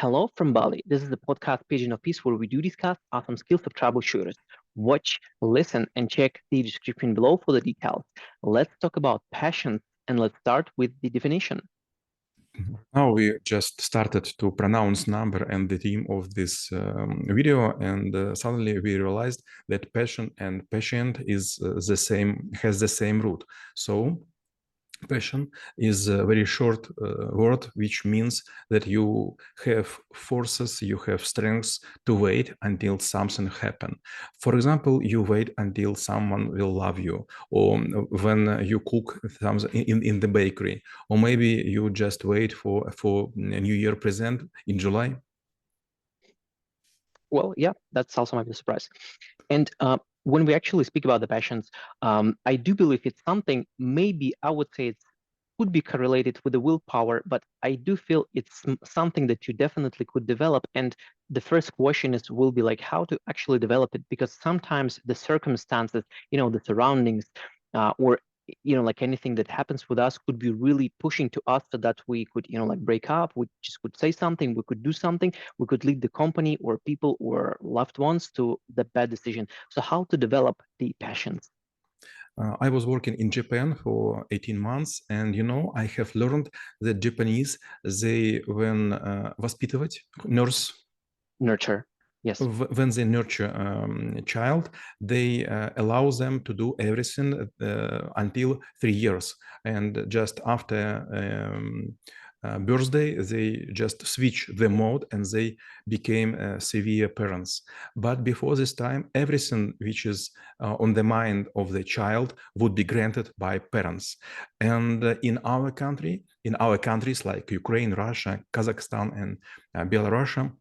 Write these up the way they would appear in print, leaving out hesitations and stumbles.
Hello from Bali. This is the podcast Pigeon of Peace where we do discuss awesome skills of troubleshooters. Watch, listen, and check the description below for the details. Let's talk about passions and let's start with the definition. Now we just started to pronounce number and the theme of this video, and suddenly we realized that passion and patient is has the same root. So passion is a very short word, which means that you have forces, you have strengths to wait until something happen. For example, you wait until someone will love you, or when you cook something in the bakery, or maybe you just wait for a New Year present in July. Well, yeah, that's also my surprise. And when we actually speak about the passions, I do believe it's something, maybe I would say it could be correlated with the willpower, but I do feel it's something that you definitely could develop. And the first question will be like how to actually develop it, because sometimes the circumstances, the surroundings, or like anything that happens with us could be really pushing to us so that we could, like break up, we just could say something, we could do something, we could lead the company or people or loved ones to the bad decision. So how to develop the passions? I was working in Japan for 18 months, and I have learned that Japanese, when воспитывать, Nurture. Yes. When they nurture a child, they allow them to do everything until 3 years, and just after birthday, they just switch the mode and they became severe parents. But before this time, everything which is on the mind of the child would be granted by parents. And in our countries like Ukraine, Russia, Kazakhstan, and Belarus,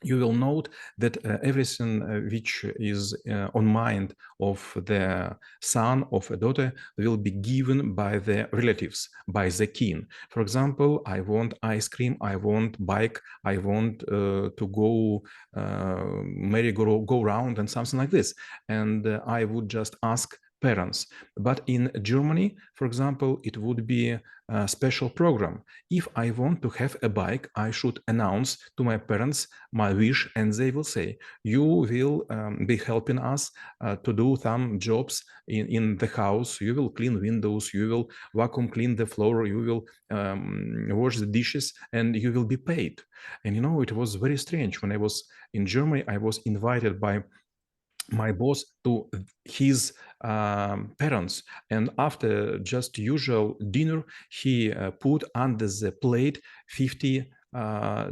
you will note that everything which is on mind of the son of a daughter will be given by the relatives, by the kin. For example, I want ice cream, I want bike, I want to go merry-go-round and something like this. And I would just ask parents. But in Germany, for example, it would be a special program. If I want to have a bike, I should announce to my parents my wish, and they will say, you will be helping us to do some jobs in the house. You will clean windows, you will vacuum clean the floor, you will wash the dishes, and you will be paid. And it was very strange. When I was in Germany, I was invited by my boss to his parents, and after just usual dinner, he put under the plate 50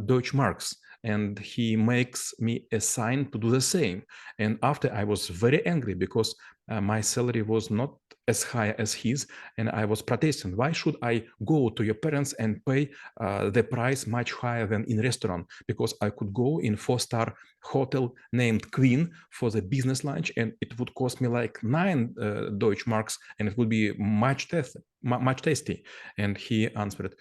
Deutsche marks, and he makes me a sign to do the same. And after, I was very angry because my salary was not as high as his, and I was protesting. Why should I go to your parents and pay the price much higher than in restaurant? Because I could go in 4-star hotel named Queen for the business lunch, and it would cost me like 9 Deutsche marks, and it would be much tasty. And he answered,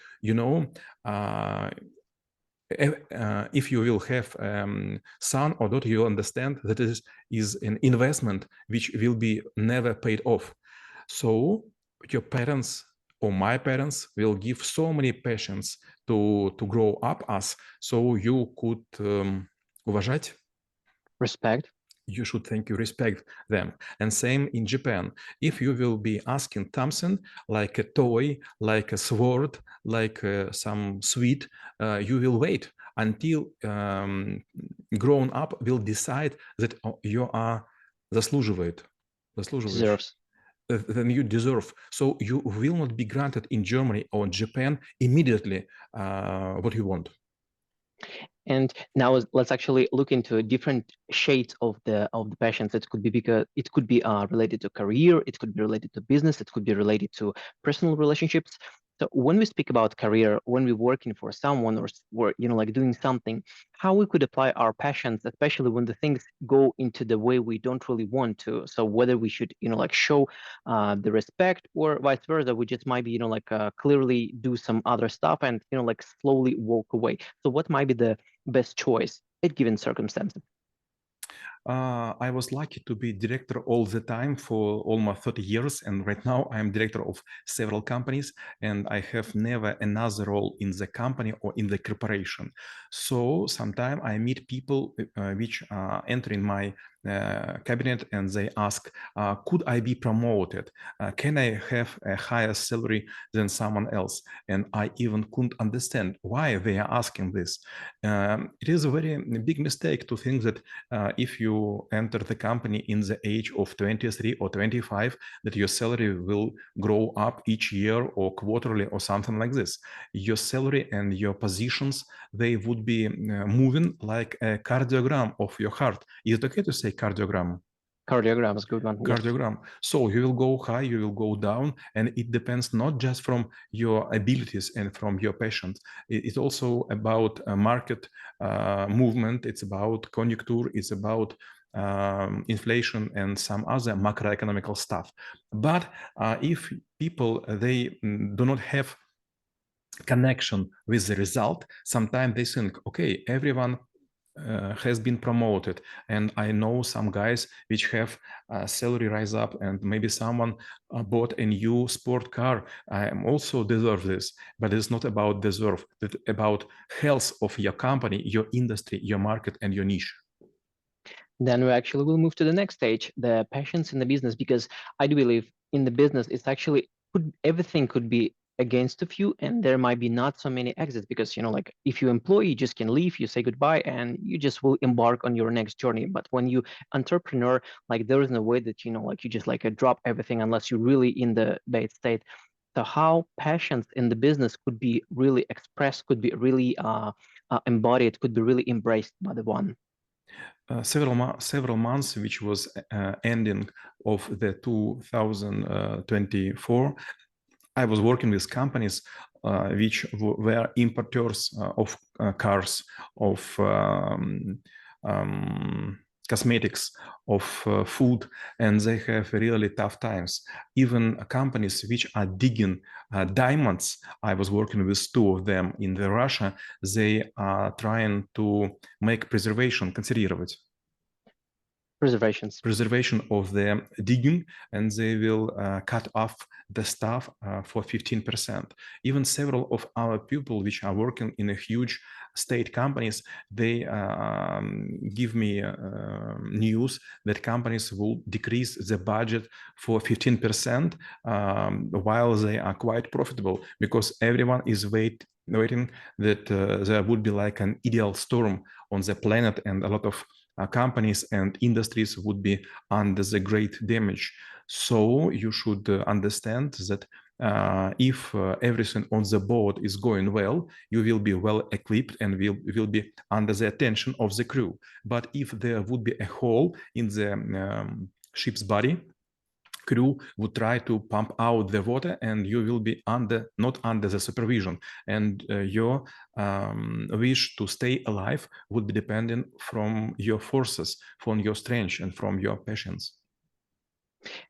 if you will have son or daughter, you will understand that it is an investment which will be never paid off. So your parents or my parents will give so many patience to grow up us, so you could уважать, respect. You should respect them. And same in Japan. If you will be asking something like a toy, like a sword, like some sweet, you will wait until grown up will decide that you are заслуживаешь. Deserves. Then you deserve. So you will not be granted in Germany or Japan immediately what you want. And now let's actually look into different shades of the passions. It could be related to career, it could be related to business, it could be related to personal relationships. So when we speak about career, when we're working for someone or like doing something, how we could apply our passions, especially when the things go into the way we don't really want to. So whether we should like show the respect or vice versa, we just might be clearly do some other stuff and like slowly walk away. So what might be the best choice at given circumstances? I was lucky to be director all the time for almost 30 years. And right now I am director of several companies, and I have never another role in the company or in the corporation. So sometimes I meet people which enter in my cabinet and they ask, could I be promoted? Can I have a higher salary than someone else? And I even couldn't understand why they are asking this. It is a very big mistake to think that if you enter the company in the age of 23 or 25, that your salary will grow up each year or quarterly or something like this. Your salary and your positions, they would be moving like a cardiogram of your heart. Is it okay to say cardiogram? Cardiogram is a good one. Yes. Cardiogram. So you will go high, you will go down, and it depends not just from your abilities and from your passions. It's also about market movement. It's about conjuncture. It's about inflation and some other macroeconomical stuff. But if people they do not have connection with the result, sometimes they think, okay, everyone has been promoted, and I know some guys which have salary rise up, and maybe someone bought a new sport car. I am also deserve this, but it's not about deserve. It's about health of your company, your industry, your market, and your niche. Then we actually will move to the next stage, the passions in the business, because I do believe in the business, it's actually everything could be against of you, and there might be not so many exits because like if you employ, you just can leave, you say goodbye, and you just will embark on your next journey. But when you entrepreneur, like there is no way that like you just like drop everything unless you're really in the bad state. So how passions in the business could be really expressed, could be really embodied, could be really embraced by the one. Several months, which was ending of the 2024, I was working with companies which were importers of cars, of cosmetics, of food, and they have really tough times. Even companies which are digging diamonds, I was working with two of them in Russia, they are trying to make preservation, conservировать. Preservation of the digging, and they will cut off the staff for 15%. Even several of our people which are working in a huge state companies, they give me news that companies will decrease the budget for 15% while they are quite profitable, because everyone is waiting that there would be like an ideal storm on the planet, and a lot of companies and industries would be under the great damage. So you should understand that if everything on the board is going well, you will be well equipped and will be under the attention of the crew. But if there would be a hole in the ship's body, crew would try to pump out the water, and you will be not under the supervision, and your wish to stay alive would be dependent from your forces, from your strength, and from your passions.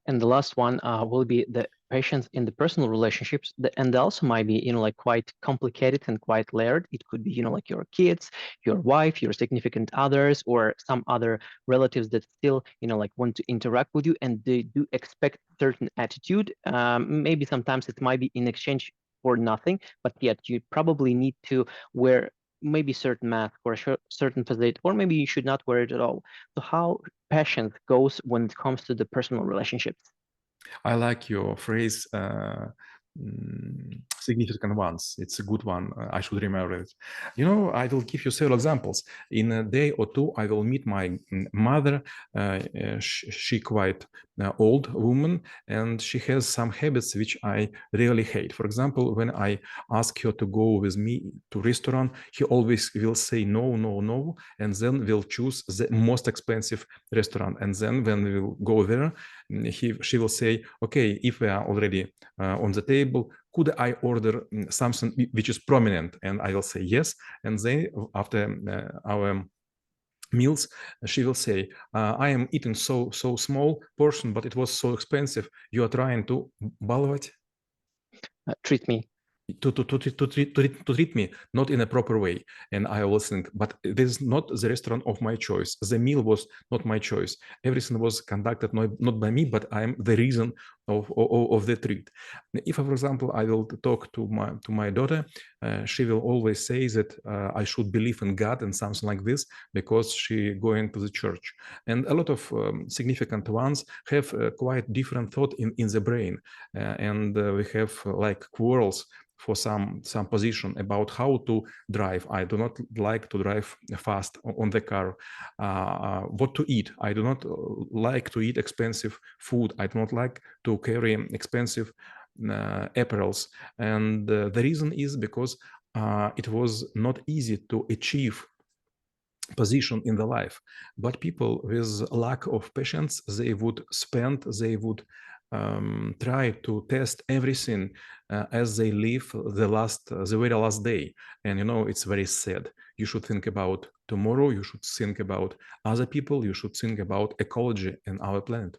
And the last one will be the patience in the personal relationships, and also might be like quite complicated and quite layered. It could be like your kids, your wife, your significant others, or some other relatives that still like want to interact with you, and they do expect certain attitude. Maybe sometimes it might be in exchange for nothing, but yet you probably need to wear maybe certain mask or a certain facade, or maybe you should not wear it at all. So how passion goes when it comes to the personal relationships? I like your phrase, significant ones. It's a good one. I should remember it. I will give you several examples. In a day or two, I will meet my mother. She quite old woman, and she has some habits which I really hate. For example, when I ask her to go with me to restaurant, he always will say no, no, no, and then will choose the most expensive restaurant. And then when we will go there, she will say, okay, if we are already on the table, could I order something which is prominent? And I will say yes. And then after our meals, she will say, I am eating so small portion, but it was so expensive. You are trying to баловать? Treat me. to treat me not in a proper way. And I always think, but this is not the restaurant of my choice. The meal was not my choice. Everything was conducted not by me, but I'm the reason of the treat. If, for example, I will talk to my daughter, she will always say that I should believe in God and something like this because she going to the church. And a lot of significant ones have quite different thought in the brain, and we have like quarrels for some position about how to drive. I do not like to drive fast on the car. What to eat? I do not like to eat expensive food. I do not like to carry expensive apparels. And the reason is because it was not easy to achieve position in the life, but people with lack of patience, they would try to test everything as they live the very last day. And it's very sad. You should think about tomorrow. You should think about other people. You should think about ecology and our planet.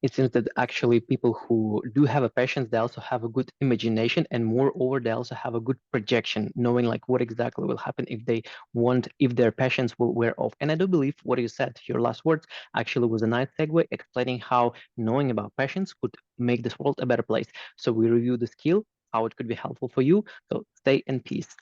It seems that actually people who do have a passion, they also have a good imagination, and moreover, they also have a good projection, knowing like what exactly will happen if their passions will wear off. And I do believe what you said, your last words, actually was a nice segue explaining how knowing about passions could make this world a better place. So we review the skill, how it could be helpful for you. So stay in peace.